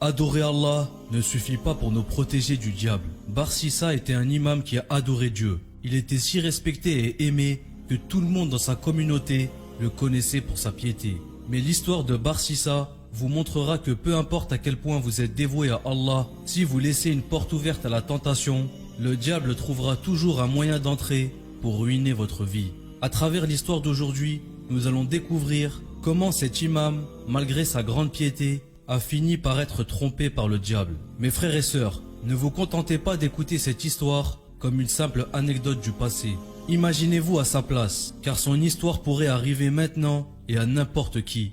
Adorer Allah ne suffit pas pour nous protéger du diable. Barsissa était un imam qui a adoré Dieu. Il était si respecté et aimé que tout le monde dans sa communauté le connaissait pour sa piété. Mais l'histoire de Barsissa vous montrera que peu importe à quel point vous êtes dévoué à Allah, si vous laissez une porte ouverte à la tentation, le diable trouvera toujours un moyen d'entrer pour ruiner votre vie. À travers l'histoire d'aujourd'hui, nous allons découvrir comment cet imam, malgré sa grande piété, a fini par être trompé par le diable. Mes frères et sœurs, ne vous contentez pas d'écouter cette histoire comme une simple anecdote du passé. Imaginez-vous à sa place, car son histoire pourrait arriver maintenant et à n'importe qui.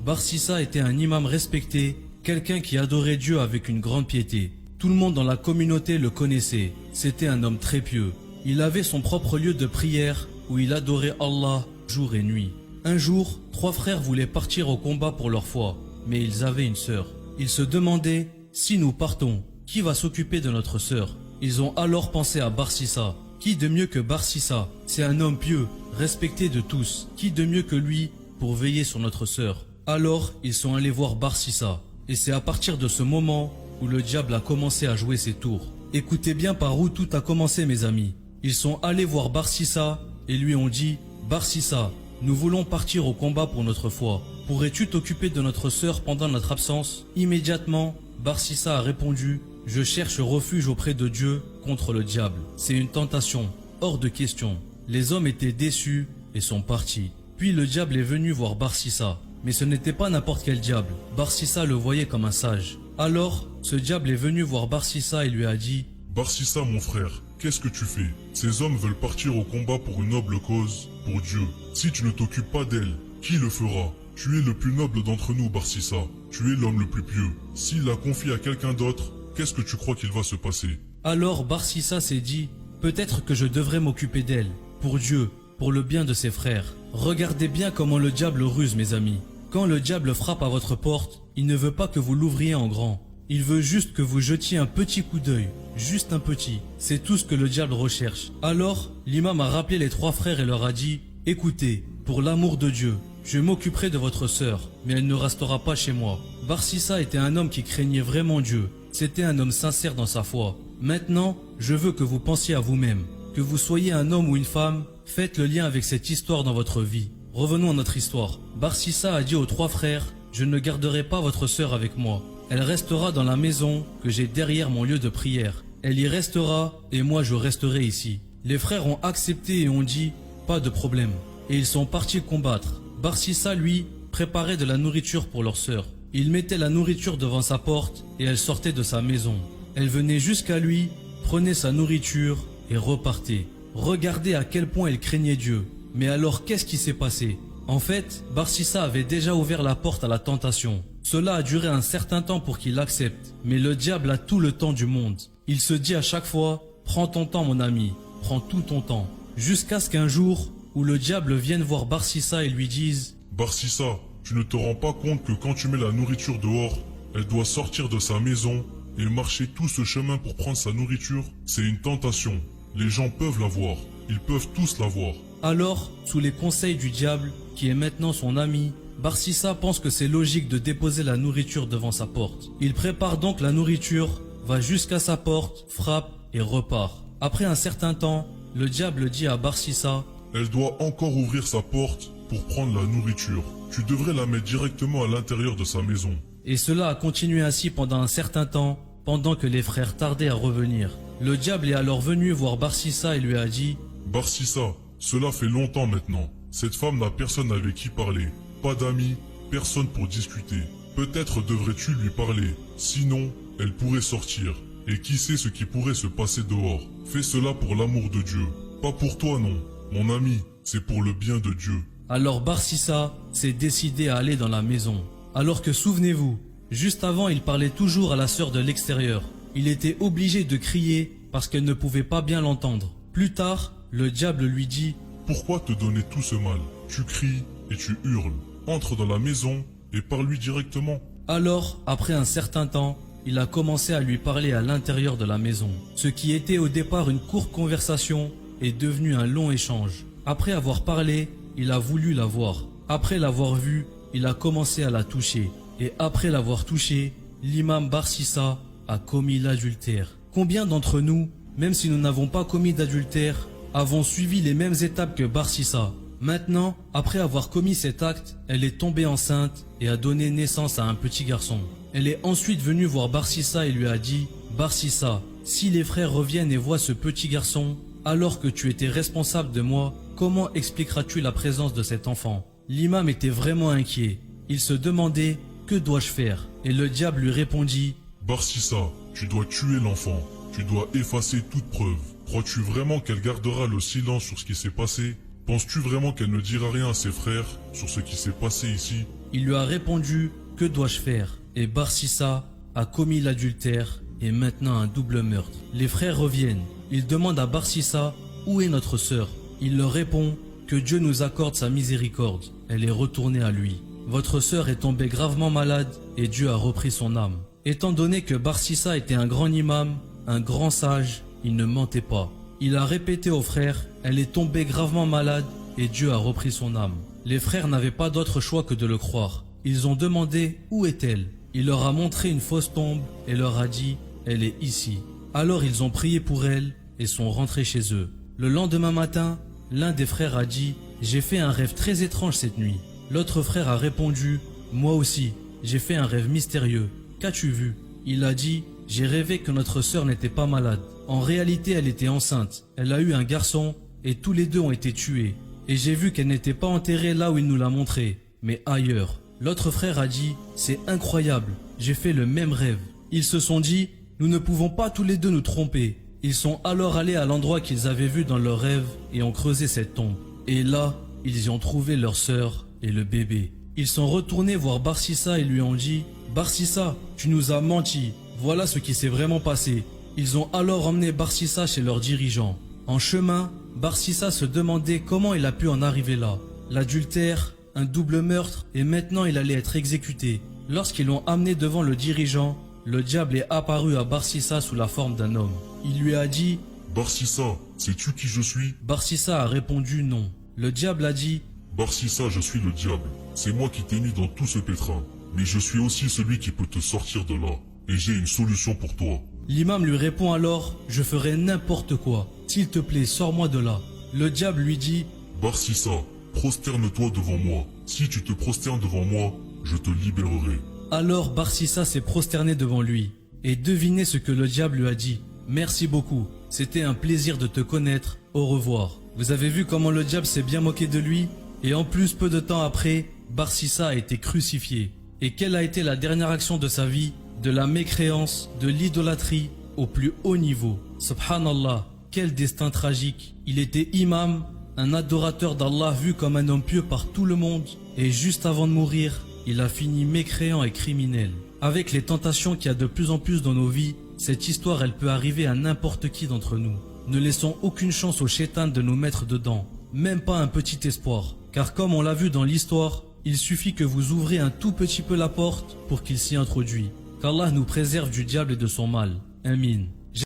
Barsissa était un imam respecté, quelqu'un qui adorait Dieu avec une grande piété. Tout le monde dans la communauté le connaissait. C'était un homme très pieux. Il avait son propre lieu de prière où il adorait Allah jour et nuit. Un jour, 3 frères voulaient partir au combat pour leur foi, mais ils avaient une sœur. Ils se demandaient, si nous partons, qui va s'occuper de notre sœur? Ils ont alors pensé à Barsissa. Qui de mieux que Barsissa? C'est un homme pieux, respecté de tous. Qui de mieux que lui pour veiller sur notre sœur? Alors, ils sont allés voir Barsissa. Et c'est à partir de ce moment où le diable a commencé à jouer ses tours. Écoutez bien par où tout a commencé, mes amis. Ils sont allés voir Barsissa et lui ont dit, Barsissa, nous voulons partir au combat pour notre foi. Pourrais-tu t'occuper de notre sœur pendant notre absence? Immédiatement, Barsissa a répondu, je cherche refuge auprès de Dieu contre le diable. C'est une tentation, hors de question. Les hommes étaient déçus et sont partis. Puis le diable est venu voir Barsissa. Mais ce n'était pas n'importe quel diable. Barsissa le voyait comme un sage. Alors, ce diable est venu voir Barsissa et lui a dit, Barsissa, mon frère, qu'est-ce que tu fais? Ces hommes veulent partir au combat pour une noble cause, pour Dieu. Si tu ne t'occupes pas d'elle, qui le fera? Tu es le plus noble d'entre nous, Barsissa. Tu es l'homme le plus pieux. S'il la confie à quelqu'un d'autre, qu'est-ce que tu crois qu'il va se passer? Alors Barsissa s'est dit, peut-être que je devrais m'occuper d'elle, pour Dieu, pour le bien de ses frères. Regardez bien comment le diable ruse, mes amis. Quand le diable frappe à votre porte, il ne veut pas que vous l'ouvriez en grand. Il veut juste que vous jetiez un petit coup d'œil, juste un petit. C'est tout ce que le diable recherche. Alors, l'imam a rappelé les 3 frères et leur a dit, écoutez, pour l'amour de Dieu, je m'occuperai de votre sœur, mais elle ne restera pas chez moi. Barsissa était un homme qui craignait vraiment Dieu. C'était un homme sincère dans sa foi. Maintenant, je veux que vous pensiez à vous-même. Que vous soyez un homme ou une femme, faites le lien avec cette histoire dans votre vie. Revenons à notre histoire. Barsissa a dit aux 3 frères, je ne garderai pas votre sœur avec moi. Elle restera dans la maison que j'ai derrière mon lieu de prière. Elle y restera et moi je resterai ici. Les frères ont accepté et ont dit, pas de problème. Et ils sont partis combattre. Barsissa, lui, préparait de la nourriture pour leur sœur. Il mettait la nourriture devant sa porte et elle sortait de sa maison. Elle venait jusqu'à lui, prenait sa nourriture et repartait. Regardez à quel point elle craignait Dieu. Mais alors qu'est-ce qui s'est passé? En fait, Barsissa avait déjà ouvert la porte à la tentation. Cela a duré un certain temps pour qu'il accepte. Mais le diable a tout le temps du monde. Il se dit à chaque fois, prends ton temps mon ami, prends tout ton temps. Jusqu'à ce qu'un jour, où le diable vienne voir Barsissa et lui dise, Barsissa, tu ne te rends pas compte que quand tu mets la nourriture dehors, elle doit sortir de sa maison et marcher tout ce chemin pour prendre sa nourriture? C'est une tentation. Les gens peuvent la voir. Ils peuvent tous la voir. Alors, sous les conseils du diable, qui est maintenant son ami, Barsissa pense que c'est logique de déposer la nourriture devant sa porte. Il prépare donc la nourriture, va jusqu'à sa porte, frappe et repart. Après un certain temps, le diable dit à Barsissa, elle doit encore ouvrir sa porte pour prendre la nourriture. Tu devrais la mettre directement à l'intérieur de sa maison. Et cela a continué ainsi pendant un certain temps, pendant que les frères tardaient à revenir. Le diable est alors venu voir Barsissa et lui a dit, Barsissa, cela fait longtemps maintenant. Cette femme n'a personne avec qui parler. Pas d'amis, personne pour discuter. Peut-être devrais-tu lui parler. Sinon, elle pourrait sortir. Et qui sait ce qui pourrait se passer dehors. Fais cela pour l'amour de Dieu. Pas pour toi, non. Mon ami, c'est pour le bien de Dieu. Alors Barsissa s'est décidé à aller dans la maison. Alors que souvenez-vous, juste avant il parlait toujours à la sœur de l'extérieur. Il était obligé de crier parce qu'elle ne pouvait pas bien l'entendre. Plus tard, le diable lui dit, pourquoi te donner tout ce mal? Tu cries et tu hurles. Entre dans la maison et parle-lui directement. Alors, après un certain temps, il a commencé à lui parler à l'intérieur de la maison. Ce qui était au départ une courte conversation est devenu un long échange. Après avoir parlé, il a voulu la voir. Après l'avoir vue, il a commencé à la toucher. Et après l'avoir touchée, l'imam Barsissa a commis l'adultère. Combien d'entre nous, même si nous n'avons pas commis d'adultère, avons suivi les mêmes étapes que Barsissa? Maintenant, après avoir commis cet acte, elle est tombée enceinte et a donné naissance à un petit garçon. Elle est ensuite venue voir Barsissa et lui a dit « Barsissa, si les frères reviennent et voient ce petit garçon, alors que tu étais responsable de moi, comment expliqueras-tu la présence de cet enfant ?» L'imam était vraiment inquiet. Il se demandait « Que dois-je faire ?» Et le diable lui répondit « Barsissa, tu dois tuer l'enfant. Tu dois effacer toute preuve. Crois-tu vraiment qu'elle gardera le silence sur ce qui s'est passé ? Penses-tu vraiment qu'elle ne dira rien à ses frères sur ce qui s'est passé ici ?» Il lui a répondu « Que dois-je faire ?» Et Barsissa a commis l'adultère et maintenant un double meurtre. Les frères reviennent. Ils demandent à Barsissa « Où est notre sœur ?» Il leur répond « Que Dieu nous accorde sa miséricorde. Elle est retournée à lui. Votre sœur est tombée gravement malade et Dieu a repris son âme. » Étant donné que Barsissa était un grand imam, un grand sage, il ne mentait pas. Il a répété aux frères « Elle est tombée gravement malade et Dieu a repris son âme. » Les frères n'avaient pas d'autre choix que de le croire. Ils ont demandé « Où est-elle » Il leur a montré une fausse tombe et leur a dit « Elle est ici. » Alors ils ont prié pour elle et sont rentrés chez eux. Le lendemain matin, l'un des frères a dit « J'ai fait un rêve très étrange cette nuit. » L'autre frère a répondu « Moi aussi, j'ai fait un rêve mystérieux. Qu'as-tu vu ?» Il a dit « J'ai rêvé que notre sœur n'était pas malade. En réalité, elle était enceinte. Elle a eu un garçon et tous les deux ont été tués. Et j'ai vu qu'elle n'était pas enterrée là où il nous l'a montré, mais ailleurs. » L'autre frère a dit « C'est incroyable, j'ai fait le même rêve. » Ils se sont dit « Nous ne pouvons pas tous les deux nous tromper. » Ils sont alors allés à l'endroit qu'ils avaient vu dans leur rêve et ont creusé cette tombe. Et là, ils y ont trouvé leur sœur et le bébé. Ils sont retournés voir Barsissa et lui ont dit « Barsissa, tu nous as menti. Voilà ce qui s'est vraiment passé. » Ils ont alors emmené Barsissa chez leurs dirigeants. En chemin, Barsissa se demandait comment il a pu en arriver là. L'adultère, un double meurtre et maintenant il allait être exécuté. Lorsqu'ils l'ont amené devant le dirigeant, le diable est apparu à Barsissa sous la forme d'un homme. Il lui a dit « Barsissa, sais-tu qui je suis ?» Barsissa a répondu non. Le diable a dit « Barsissa, je suis le diable. C'est moi qui t'ai mis dans tout ce pétrin. Mais je suis aussi celui qui peut te sortir de là. Et j'ai une solution pour toi. » L'imam lui répond alors « Je ferai n'importe quoi. S'il te plaît, sors-moi de là. » Le diable lui dit « Barsissa, prosterne-toi devant moi. Si tu te prosternes devant moi, je te libérerai. » Alors Barsissa s'est prosterné devant lui. Et devinez ce que le diable lui a dit. « Merci beaucoup. C'était un plaisir de te connaître. Au revoir. » Vous avez vu comment le diable s'est bien moqué de lui? Et en plus, peu de temps après, Barsissa a été crucifié. Et quelle a été la dernière action de sa vie? De la mécréance, de l'idolâtrie au plus haut niveau. Subhanallah, quel destin tragique. Il était imam, un adorateur d'Allah vu comme un homme pieux par tout le monde. Et juste avant de mourir, il a fini mécréant et criminel. Avec les tentations qu'il y a de plus en plus dans nos vies, cette histoire elle peut arriver à n'importe qui d'entre nous. Ne laissons aucune chance au shaitan de nous mettre dedans. Même pas un petit espoir. Car comme on l'a vu dans l'histoire, il suffit que vous ouvrez un tout petit peu la porte pour qu'il s'y introduise. Qu'Allah nous préserve du diable et de son mal. Amin.